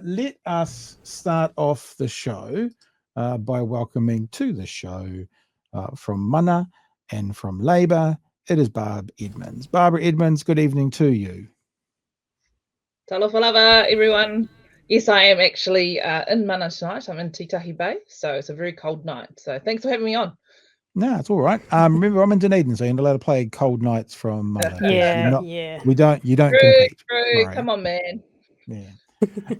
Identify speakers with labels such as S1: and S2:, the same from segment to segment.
S1: let us start off the show by welcoming to the show from Mana and from Labour. It is Barb Edmonds. Barbara Edmonds, good evening to you.
S2: Talofa lava, everyone. Yes, I am actually in Mana tonight. I'm in Titahi Bay, so it's a very cold night. So thanks for having me on.
S1: No, it's all right. Remember, I'm in Dunedin, so you're not allowed to play Cold Nights from Mana.
S3: Yeah.
S1: You don't
S2: True,
S1: compete.
S2: true.
S1: Mario.
S2: Come on, man.
S1: Yeah.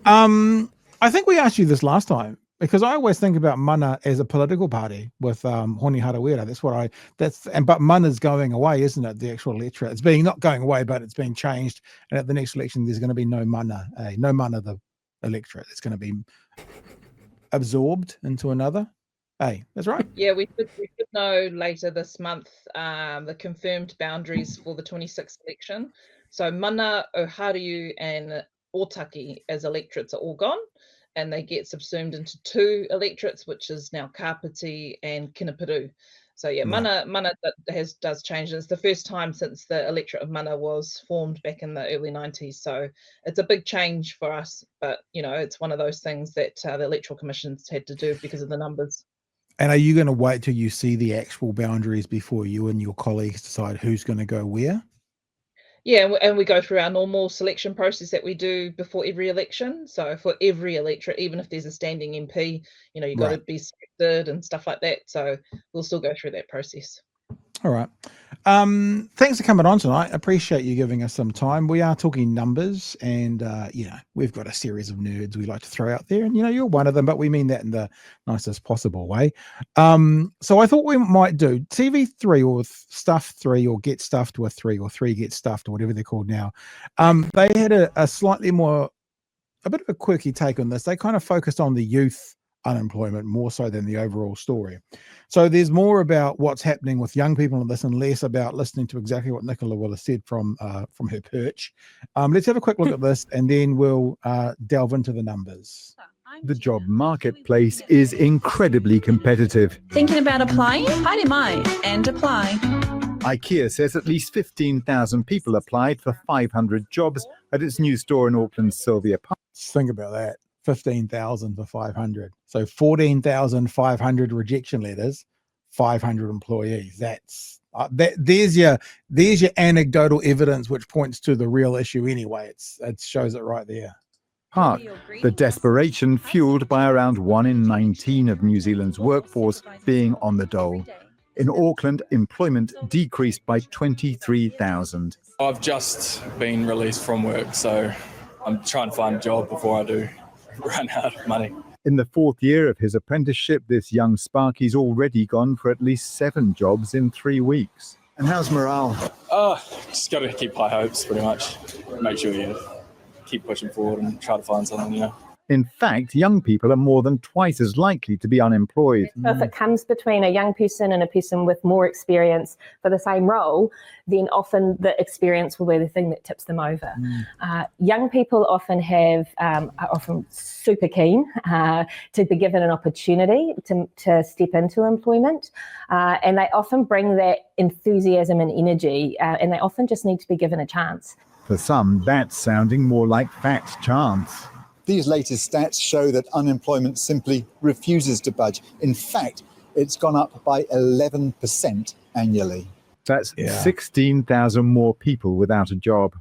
S1: I think we asked you this last time because I always think about Mana as a political party with Honi Harawira. But Mana's going away, isn't it? The actual electorate. It's not going away, but it's being changed. And at the next election, there's going to be no Mana, the electorate. It's going to be absorbed into another. Hey, that's right.
S2: Yeah, we should know later this month the confirmed boundaries for the 26th election. So Mana, Oharu, and Otaki as electorates are all gone, and they get subsumed into two electorates, which is now Kapiti and Kinapiru. So yeah, Mana does change. It's the first time since the electorate of Mana was formed back in the early 90s. So it's a big change for us, but it's one of those things that the Electoral Commission's had to do because of the numbers.
S1: And are you going to wait till you see the actual boundaries before you and your colleagues decide who's going to go where?
S2: Yeah, and we go through our normal selection process that we do before every election. So for every electorate, even if there's a standing MP, you've got to be selected and stuff like that. So we'll still go through that process.
S1: All right. Thanks for coming on tonight. Appreciate you giving us some time. We are talking numbers, and we've got a series of nerds we like to throw out there, and you're one of them, but we mean that in the nicest possible way. So I thought we might do TV3 or Stuff 3 or Get Stuffed with 3 or 3 Get Stuffed or whatever they're called now. They had a slightly more, a bit of a quirky take on this. They kind of focused on the youth unemployment more so than the overall story. So there's more about what's happening with young people in this and less about listening to exactly what Nicola Willis said from her perch. Let's have a quick look at this and then we'll delve into the numbers.
S4: The job marketplace is incredibly competitive.
S5: Thinking about applying? Haere and apply.
S4: IKEA says at least 15,000 people applied for 500 jobs at its new store in Auckland's Sylvia Park.
S1: Think about that. 15,000 for 500. So 14,500 rejection letters, 500 employees. There's your anecdotal evidence which points to the real issue anyway. It shows it right there.
S4: Park, the desperation fueled by around 1 in 19 of New Zealand's workforce being on the dole. In Auckland, employment decreased by 23,000.
S6: I've just been released from work, so I'm trying to find a job before I do run out of money.
S4: In the fourth year of his apprenticeship, this young Sparky's already gone for at least 7 jobs in 3 weeks.
S7: And how's morale?
S6: Just got to keep high hopes, pretty much. Make sure you keep pushing forward and try to find something,
S4: In fact, young people are more than twice as likely to be unemployed.
S8: So if it comes between a young person and a person with more experience for the same role, then often the experience will be the thing that tips them over. Young people often are often super keen to be given an opportunity to step into employment, and they often bring that enthusiasm and energy, and they often just need to be given a chance.
S4: For some, that's sounding more like fat chance.
S7: These latest stats show that unemployment simply refuses to budge. In fact, it's gone up by 11% annually.
S4: That's 16,000 more people without a job.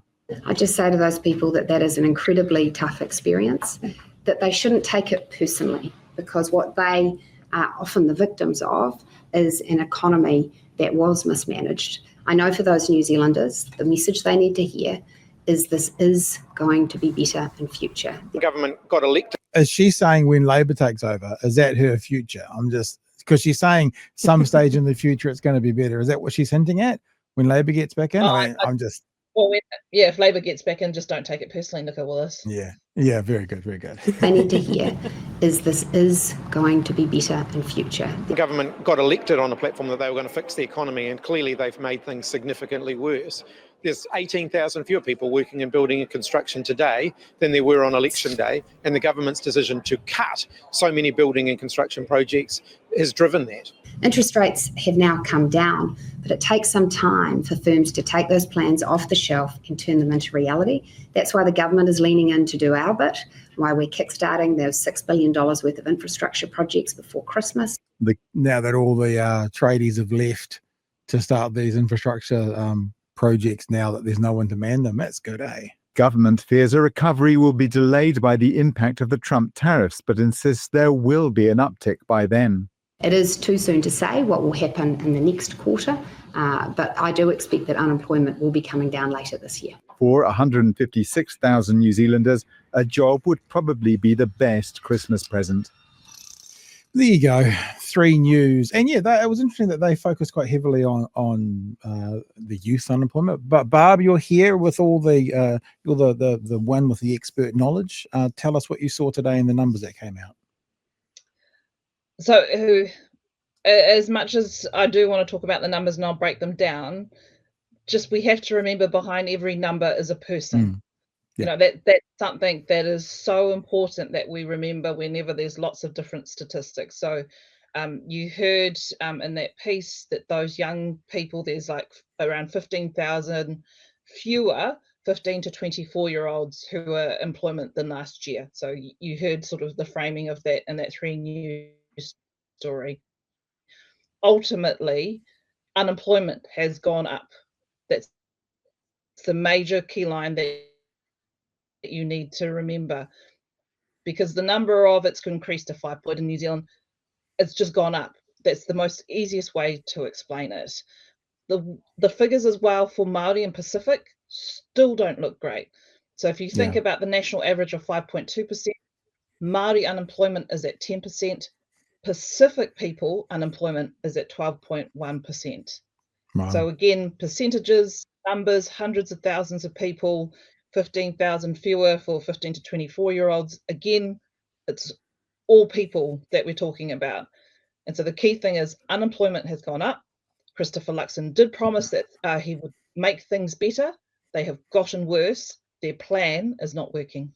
S9: I just say to those people that is an incredibly tough experience, that they shouldn't take it personally, because what they are often the victims of is an economy that was mismanaged. I know for those New Zealanders, the message they need to hear is this is going to be better in future.
S10: The government got elected.
S1: Is she saying when Labour takes over, is that her future? Because she's saying some stage in the future it's going to be better. Is that what she's hinting at when Labour gets back in?
S2: If Labour gets back in, just don't take it personally, Nicola Willis.
S1: Yeah, very good, very good.
S9: They need to hear is this is going to be better in future.
S10: The government got elected on a platform that they were going to fix the economy, and clearly they've made things significantly worse. There's 18,000 fewer people working in building and construction today than there were on election day, and the government's decision to cut so many building and construction projects has driven that.
S9: Interest rates have now come down, but it takes some time for firms to take those plans off the shelf and turn them into reality. That's why the government is leaning in to do our bit. why we're kickstarting those $6 billion worth of infrastructure projects before Christmas.
S1: Now that all the tradies have left to start these infrastructure projects, now that there's no one to man them, that's good, eh?
S4: Government fears a recovery will be delayed by the impact of the Trump tariffs, but insists there will be an uptick by then.
S9: It is too soon to say what will happen in the next quarter, but I do expect that unemployment will be coming down later this year.
S4: For 156,000 New Zealanders, a job would probably be the best Christmas present.
S1: There you go, 3 News, and yeah, it was interesting that they focused quite heavily on the youth unemployment. But Barb, you're here with all you're the one with the expert knowledge. Tell us what you saw today in the numbers that came out.
S2: So, as much as I do want to talk about the numbers and I'll break them down, just we have to remember behind every number is a person.
S1: Yeah.
S2: You know, that's something that is so important that we remember whenever there's lots of different statistics. So you heard in that piece that those young people, there's like around 15,000 fewer 15 to 24-year-olds who are employment than last year. So you heard sort of the framing of that in that 3 News story. Ultimately, unemployment has gone up. That's the major key line that you need to remember, because the number of it's increased to 5 in New Zealand, it's just gone up. That's the most easiest way to explain it. The figures as well for Māori and Pacific still don't look great. So if you think about the national average of 5.2%, Māori unemployment is at 10%, Pacific people unemployment is at 12.1%.
S1: Wow.
S2: So again, percentages, numbers, hundreds of thousands of people, 15,000 fewer for 15 to 24-year-olds. Again, it's all people that we're talking about. And so the key thing is unemployment has gone up. Christopher Luxon did promise that he would make things better. They have gotten worse. Their plan is not working.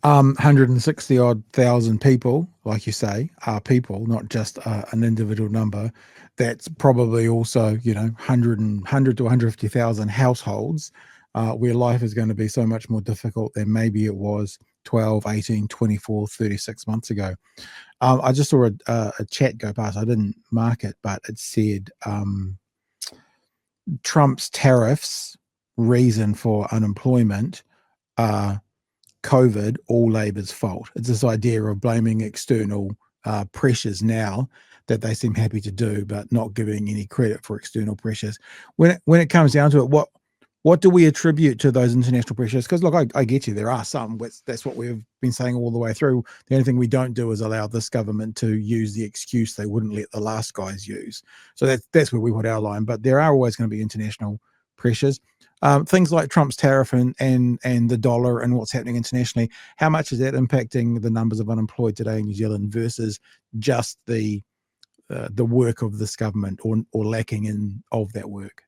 S1: 160 odd thousand people, like you say, are people, not just an individual number. That's probably also, 100 to 150,000 households where life is going to be so much more difficult than maybe it was 12, 18, 24, 36 months ago. I just saw a chat go past. I didn't mark it, but it said Trump's tariffs reason for unemployment COVID, all Labor's fault. It's this idea of blaming external pressures now that they seem happy to do, but not giving any credit for external pressures. When it comes down to it, what do we attribute to those international pressures? Because look, I get you, there are some. That's what we've been saying all the way through. The only thing we don't do is allow this government to use the excuse they wouldn't let the last guys use. So that's where we put our line. But there are always going to be international pressures. Things like Trump's tariff and the dollar and what's happening internationally, how much is that impacting the numbers of unemployed today in New Zealand versus just the work of this government or lacking of that work?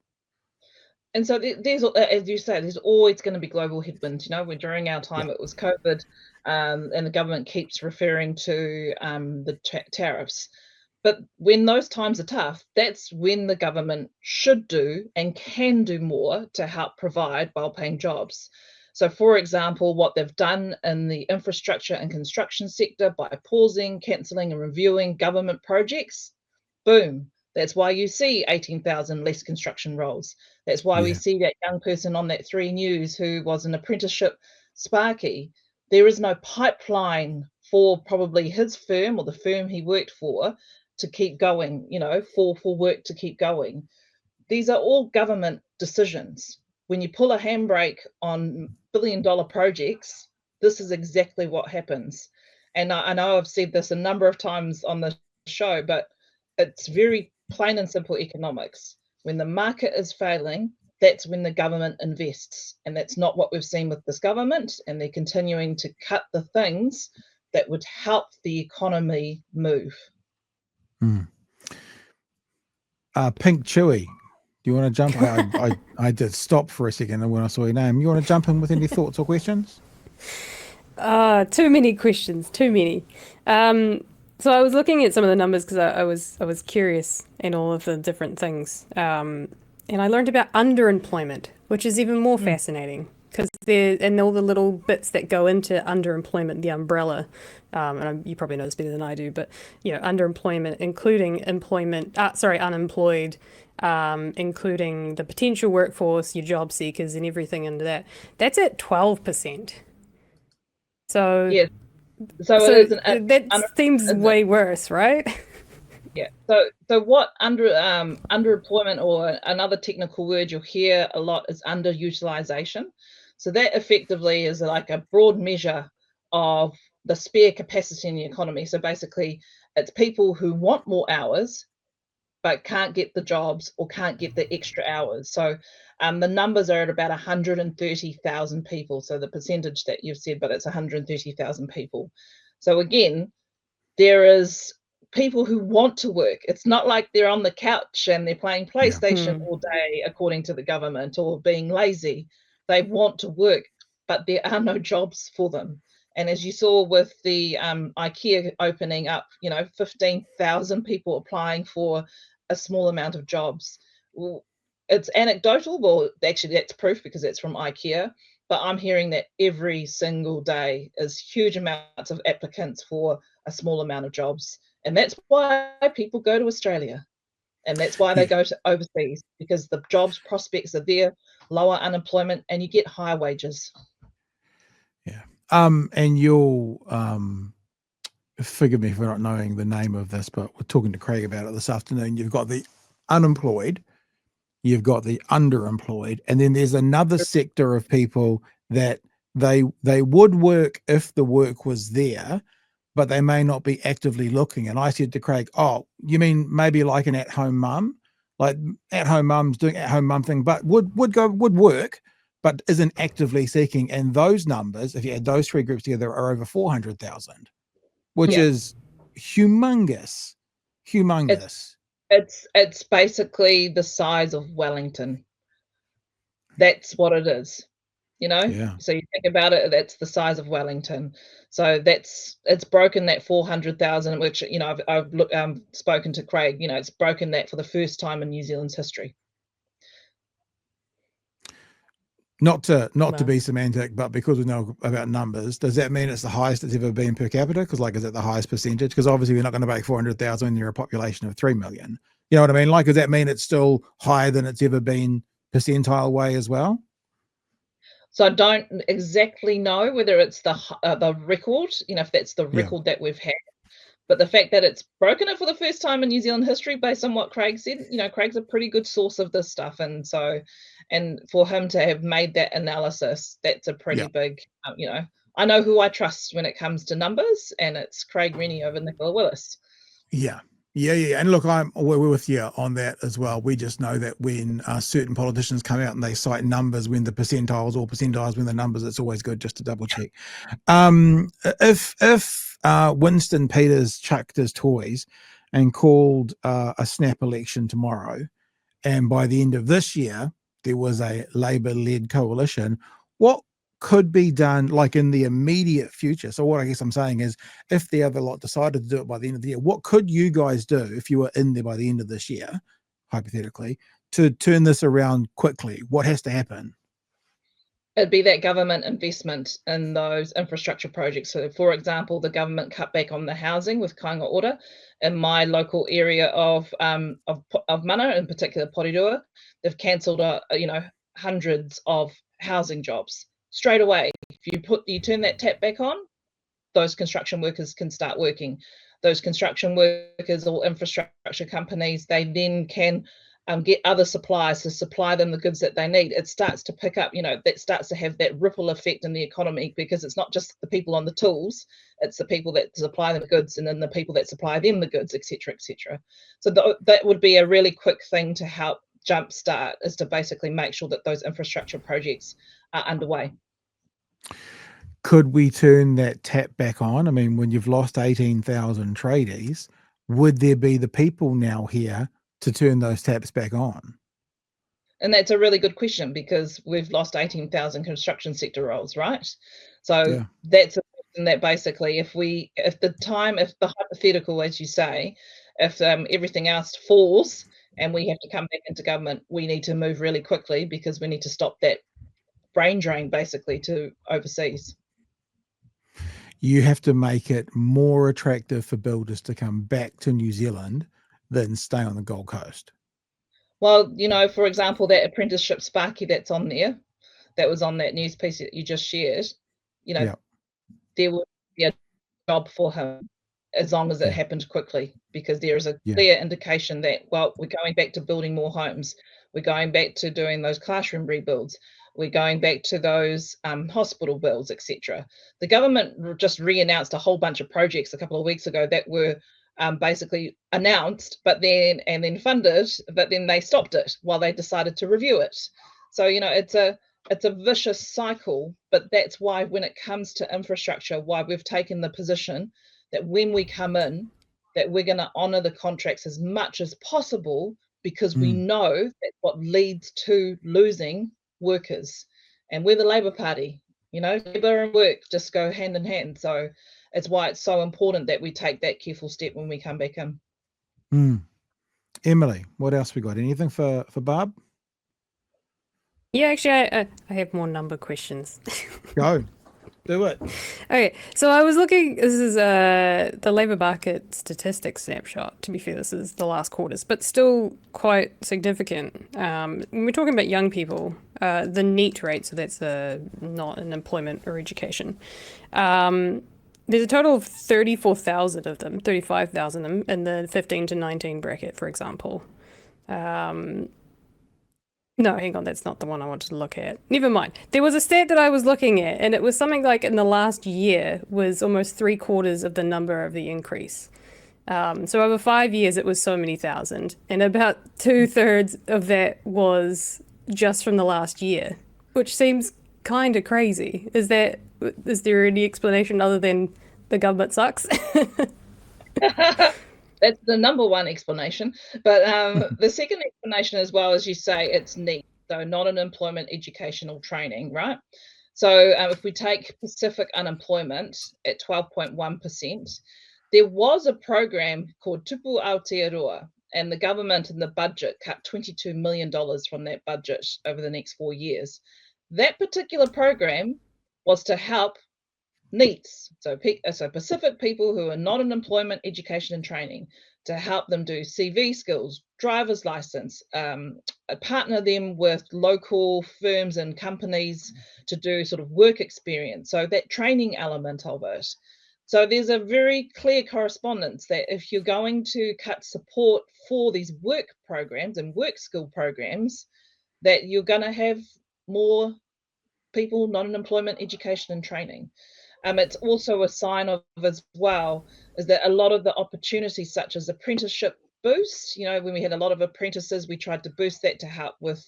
S1: And
S2: so there's, as you say, there's always going to be global headwinds. When during our time it was COVID, and the government keeps referring to the tariffs. But when those times are tough, that's when the government should do and can do more to help provide well-paying jobs. So, for example, what they've done in the infrastructure and construction sector by pausing, cancelling and reviewing government projects, boom. That's why you see 18,000 less construction roles. That's why we see that young person on that 3 News who was an apprenticeship sparky. There is no pipeline for probably his firm or the firm he worked for to keep going, for work to keep going. These are all government decisions. When you pull a handbrake on billion-dollar projects, this is exactly what happens. And I know I've said this a number of times on the show, but it's very plain and simple economics. When the market is failing, that's when the government invests. And that's not what we've seen with this government. And they're continuing to cut the things that would help the economy move.
S1: Pink Chewie, do you want to jump? I did stop for a second when I saw your name. You want to jump in with any thoughts or questions?
S3: Too many questions, too many. So I was looking at some of the numbers because I was curious in all of the different things. And I learned about underemployment, which is even more fascinating because and all the little bits that go into underemployment, the umbrella, and you probably know this better than I do, but underemployment, including unemployed, including the potential workforce, your job seekers, and everything under that. That's at 12%. So
S2: yeah, so it is
S3: that seems way worse, right?
S2: Yeah. So what underemployment, or another technical word you'll hear a lot, is underutilization. So that effectively is like a broad measure of the spare capacity in the economy. So basically, it's people who want more hours but can't get the jobs or can't get the extra hours. So the numbers are at about 130,000 people. So the percentage that you've said, but it's 130,000 people. So again, there is people who want to work. It's not like they're on the couch and they're playing PlayStation all day, according to the government, or being lazy. They want to work, but there are no jobs for them. And as you saw with the IKEA opening up, 15,000 people applying for a small amount of jobs. Well, it's anecdotal. Well, actually, that's proof because it's from IKEA. But I'm hearing that every single day is huge amounts of applicants for a small amount of jobs. And that's why people go to Australia. And that's why they go to overseas, because the jobs prospects are there, lower unemployment, and you get higher wages.
S1: Yeah. And you'll forgive me for not knowing the name of this, but we're talking to Craig about it this afternoon. You've got the unemployed, you've got the underemployed, and then there's another sector of people that they would work if the work was there, but they may not be actively looking. And I said to Craig, "Oh, you mean maybe like an at-home mum, like at-home mums doing at-home mum thing, but would work, but isn't actively seeking." And those numbers, if you add those three groups together, are over 400,000, which is humongous.
S2: It's basically the size of Wellington. That's what it is, So you think about it, that's the size of Wellington. So it's broken that 400,000, which I've spoken to Craig. It's broken that for the first time in New Zealand's history.
S1: Not to be semantic, but because we know about numbers, does that mean it's the highest it's ever been per capita? Because is it the highest percentage? Because obviously we're not going to make 400,000 when you're a population of 3 million. You know what I mean? Does that mean it's still higher than it's ever been percentile way as well?
S2: So I don't exactly know whether it's the record, if that's the record that we've had. But the fact that it's broken it for the first time in New Zealand history, based on what Craig said, Craig's a pretty good source of this stuff. And so, and for him to have made that analysis, that's a pretty big, I know who I trust when it comes to numbers, and it's Craig Rennie over Nicola Willis.
S1: Yeah. And look, we're with you on that as well. We just know that when certain politicians come out and they cite numbers when the percentiles when the numbers, it's always good just to double check. If Winston Peters chucked his toys and called a snap election tomorrow, and by the end of this year there was a Labour-led coalition, what could be done in the immediate future? So what I guess I'm saying is, if the other lot decided to do it by the end of the year, what could you guys do if you were in there by the end of this year, hypothetically, to turn this around quickly? What has to happen?
S2: It'd be that government investment in those infrastructure projects. So, for example, the government cut back on the housing with Kāinga Ora in my local area of Mana, in particular Porirua. They've cancelled hundreds of housing jobs straight away. If you turn that tap back on, those construction workers can start working. Those construction workers or infrastructure companies, they then can get other suppliers to supply them the goods that they need. It starts to pick up, that starts to have that ripple effect in the economy, because it's not just the people on the tools, it's the people that supply them the goods, and then the people that supply them the goods, etc., etc. So that would be a really quick thing to help jumpstart, is to basically make sure that those infrastructure projects are underway.
S1: Could we turn that tap back on? I mean, when you've lost 18,000 tradies, would there be the people now here to turn those taps back on?
S2: And that's a really good question, because we've lost 18,000 construction sector roles, right? So that's a question that basically, if the hypothetical, as you say, if everything else falls and we have to come back into government, we need to move really quickly, because we need to stop that brain drain basically to overseas.
S1: You have to make it more attractive for builders to come back to New Zealand than stay on the Gold Coast.
S2: Well, you know, for example, that apprenticeship Sparky that's on there, that was on that news piece that you just shared, you know, there would be a job for him as long as it happened quickly, because there is a clear indication that, well, we're going back to building more homes. We're going back to doing those classroom rebuilds. We're going back to those hospital builds, etc. The government just re-announced a whole bunch of projects a couple of weeks ago that were basically announced, but then funded, but then they stopped it while they decided to review it. So, you know, it's a vicious cycle, but that's why when it comes to infrastructure, why we've taken the position that when we come in, that we're going to honour the contracts as much as possible, because we know that's what leads to losing workers. And we're the Labour Party, you know, Labour and work just go hand in hand. So it's why it's so important that we take that careful step when we come back in.
S1: Emily, what else we got? Anything for Barb?
S3: Yeah, actually, I have more number questions.
S1: Go. Do it.
S3: Okay, so I was looking, this is the labour market statistics snapshot. To be fair, this is the last quarters, but still quite significant. When we're talking about young people, the NEET rate, so that's not an employment or education, there's a total of 34,000 of them, 35,000 of them in the 15 to 19 bracket, for example. No, hang on, that's not the one I wanted to look at. Never mind. There was a stat that I was looking at, and it was something like in the last year was almost 3/4 of the number of the increase. So over 5 years, it was so many thousand, and about 2/3 of that was just from the last year, which seems kind of crazy. Is there any explanation other than the government sucks?
S2: That's the number one explanation. But the second explanation as well, as you say, it's NEET, so not an employment educational training, right? So if we take Pacific unemployment at 12.1%, there was a program called Tupu Aotearoa, and the government in the budget cut $22 million from that budget over the next 4 years. That particular program was to help NEETs, so Pacific people who are not in employment, education and training, to help them do CV skills, driver's license, partner them with local firms and companies to do sort of work experience, so that training element of it. So there's a very clear correspondence that if you're going to cut support for these work programs and work skill programs, that you're going to have more people not in employment, education and training. It's also a sign of as well is that a lot of the opportunities such as apprenticeship boost, you know, when we had a lot of apprentices, we tried to boost that to help with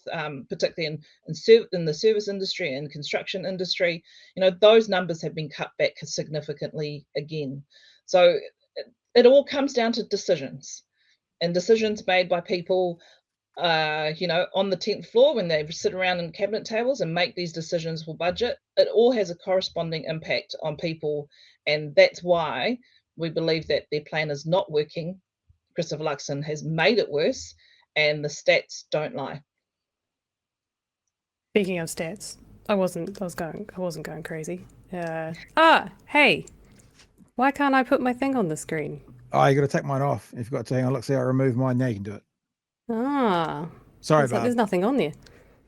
S2: particularly in the service industry and construction industry, you know, those numbers have been cut back significantly again. So it all comes down to decisions, and decisions made by people you know, on the 10th floor when they sit around in cabinet tables and make these decisions for budget. It all has a corresponding impact on people, and that's why we believe that their plan is not working. Christopher Luxon has made it worse, and the stats don't lie.
S3: Speaking of stats, I wasn't going crazy. Hey, why can't I put my thing on the screen?
S1: Oh, you got to take mine off. If you've got to hang on, look, see, I removed mine. Now you can do it.
S3: Sorry,
S1: Bob.
S3: there's nothing on there.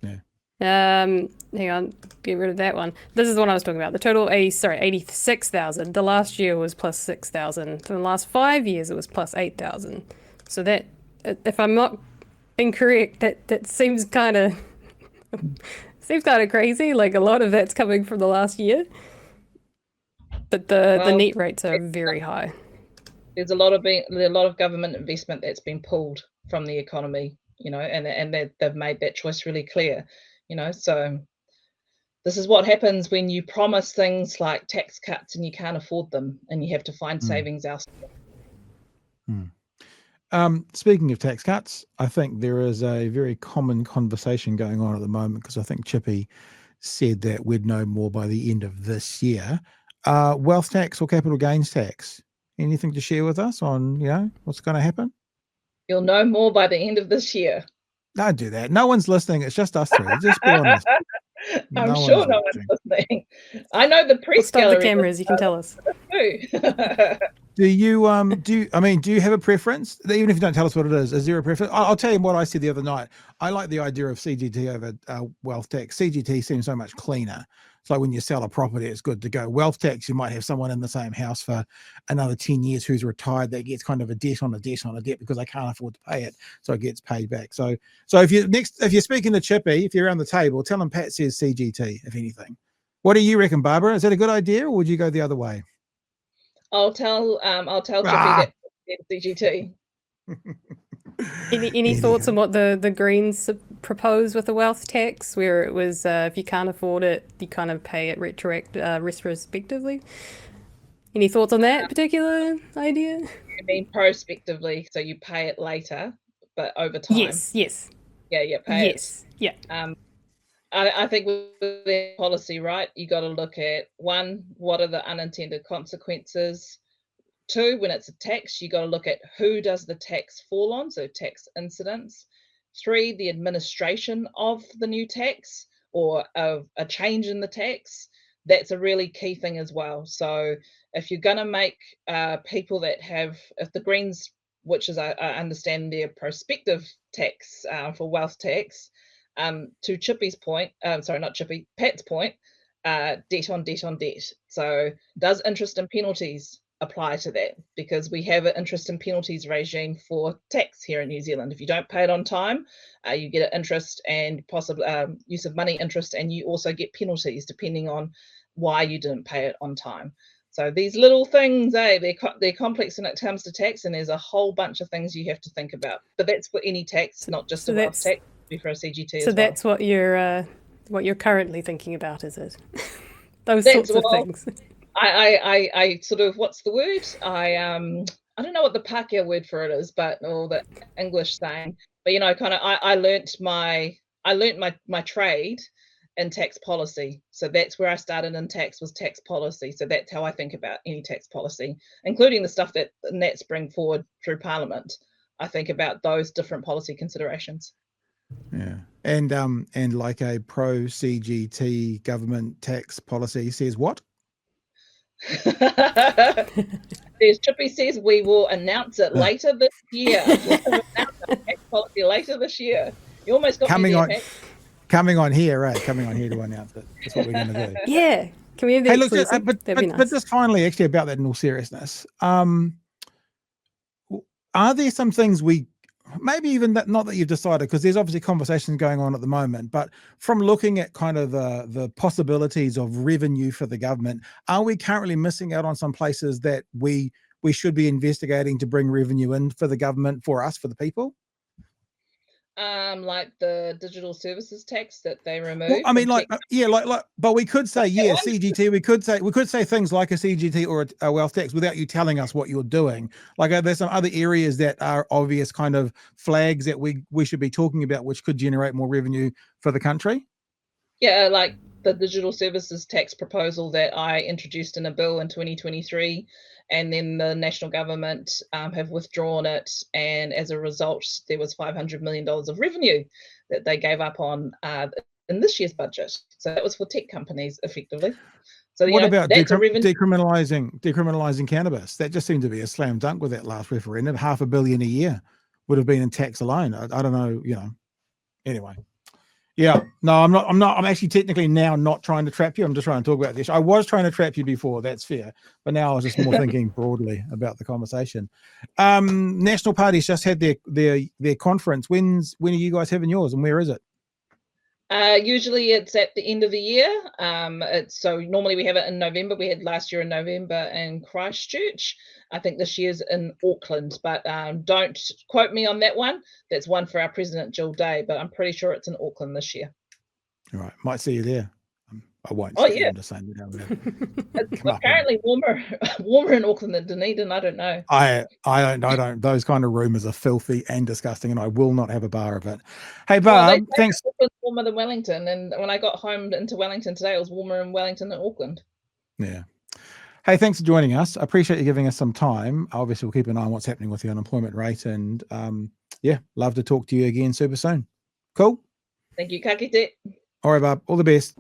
S1: Yeah.
S3: Hang on, get rid of that one. This is the one I was talking about. The total 86,000. The last year was plus 6,000. For the last 5 years, it was plus 8,000. So that, if I'm not incorrect, that seems kind of crazy. Like a lot of that's coming from the last year, but the NEET rates are very high.
S2: There's a lot of government investment that's been pulled from the economy, you know, and they've made that choice really clear, you know. So this is what happens when you promise things like tax cuts and you can't afford them, and you have to find savings elsewhere.
S1: Speaking of tax cuts, I think there is a very common conversation going on at the moment, because I think Chippy said that we'd know more by the end of this year. Wealth tax or capital gains tax? Anything to share with us on, you know, what's going to happen?
S2: You'll know more by the end of this year.
S1: Don't do that. No one's listening. It's just us three. Just be honest.
S2: I'm
S1: No
S2: sure
S1: one's
S2: no
S1: watching.
S2: one's listening. I know the
S3: We'll
S2: press
S3: stop the
S2: gallery
S3: cameras. You can tell us.
S2: too.
S1: Do you do you have a preference? Even if you don't tell us what it is there a preference? I'll tell you what I said the other night. I like the idea of CGT over wealth tax. CGT seems so much cleaner. It's like when you sell a property, it's good to go. Wealth tax, you might have someone in the same house for another 10 years who's retired that gets kind of a debt on a debt on a debt because they can't afford to pay it, so it gets paid back. So if you're speaking to Chippy, if you're around the table, tell him Pat says CGT, if anything. What do you reckon, Barbara? Is that a good idea, or would you go the other way?
S2: I'll tell Chippy that CGT.
S3: Any thoughts on what the Greens propose with the wealth tax, where it was if you can't afford it, you kind of pay it retrospectively? Any thoughts on that particular idea?
S2: You mean prospectively, so you pay it later, but over time.
S3: Yes.
S2: Yeah, pay
S3: yes.
S2: it.
S3: Yeah.
S2: I think with their policy, right, you got to look at, one, what are the unintended consequences? Two, when it's a tax, you got to look at who does the tax fall on, so tax incidents. Three, the administration of the new tax or of a change in the tax. That's a really key thing as well. So if you're going to make people that have, if the Greens, which is I understand their prospective tax for wealth tax, to Chippy's point, sorry, not Chippy, Pat's point, debt on debt on debt. So does interest and penalties apply to that? Because we have an interest and penalties regime for tax here in New Zealand. If you don't pay it on time, you get an interest and possible use of money interest, and you also get penalties depending on why you didn't pay it on time. So these little things, they're complex when it comes to tax, and there's a whole bunch of things you have to think about. But that's for any tax, not just a wealth tax. For a CGT.
S3: So that's what you're currently thinking about, is it? Those sorts of things.
S2: I sort of, what's the word? I don't know what the Pākehā word for it is, but or the English saying. But kind of I learnt my trade in tax policy. So that's where I started in tax, was tax policy. So that's how I think about any tax policy, including the stuff that Nats bring forward through Parliament. I think about those different policy considerations.
S1: Yeah, and like a pro CGT government tax policy says what?
S2: Chippy says we will announce it later this year. Announce our tax policy later this year. You almost got
S1: coming
S2: me there,
S1: on.
S2: Pat.
S1: Coming on here, right? Coming on here to announce it. That's what we're going to do.
S3: Yeah, can we have that?
S1: Hey, look,
S3: nice.
S1: but just finally, actually, about that in all seriousness, are there some things we? Maybe even that, not that you've decided, because there's obviously conversations going on at the moment, but from looking at kind of the possibilities of revenue for the government, are we currently missing out on some places that we should be investigating to bring revenue in for the government, for us, for the people?
S2: Like the digital services tax that they removed.
S1: Well, I mean, but we could say, CGT. We could say things like a CGT or a wealth tax without you telling us what you're doing. Like, there's some other areas that are obvious kind of flags that we should be talking about, which could generate more revenue for the country.
S2: Yeah, like the digital services tax proposal that I introduced in a bill in 2023, and then the national government have withdrawn it, and as a result there was $500 million of revenue that they gave up on in this year's budget. So that was for tech companies, effectively. So
S1: what about decriminalizing cannabis? That just seemed to be a slam dunk with that last referendum. $500 million a year would have been in tax alone. I don't know, anyway. Yeah, no, I'm not. I'm actually technically now not trying to trap you. I'm just trying to talk about this. I was trying to trap you before. That's fair, but now I was just more thinking broadly about the conversation. National Party's just had their conference. When are you guys having yours, and where is it?
S2: Usually it's at the end of the year. So normally we have it in November. We had last year in November in Christchurch. I think this year's in Auckland, but don't quote me on that one. That's one for our President Jill Day, but I'm pretty sure it's in Auckland this year.
S1: All right, might see you there. I won't.
S2: Oh yeah,
S1: I'm just saying
S2: it's apparently warmer in Auckland than Dunedin. I don't know.
S1: I don't. Those kind of rumours are filthy and disgusting, and I will not have a bar of it. Hey, Barb, thanks.
S2: Auckland's warmer than Wellington, and when I got home into Wellington today, it was warmer in Wellington than Auckland.
S1: Yeah. Hey, thanks for joining us. I appreciate you giving us some time. Obviously, we'll keep an eye on what's happening with the unemployment rate, and love to talk to you again super soon. Cool.
S2: Thank you, ka kite.
S1: All right, Barb. All the best.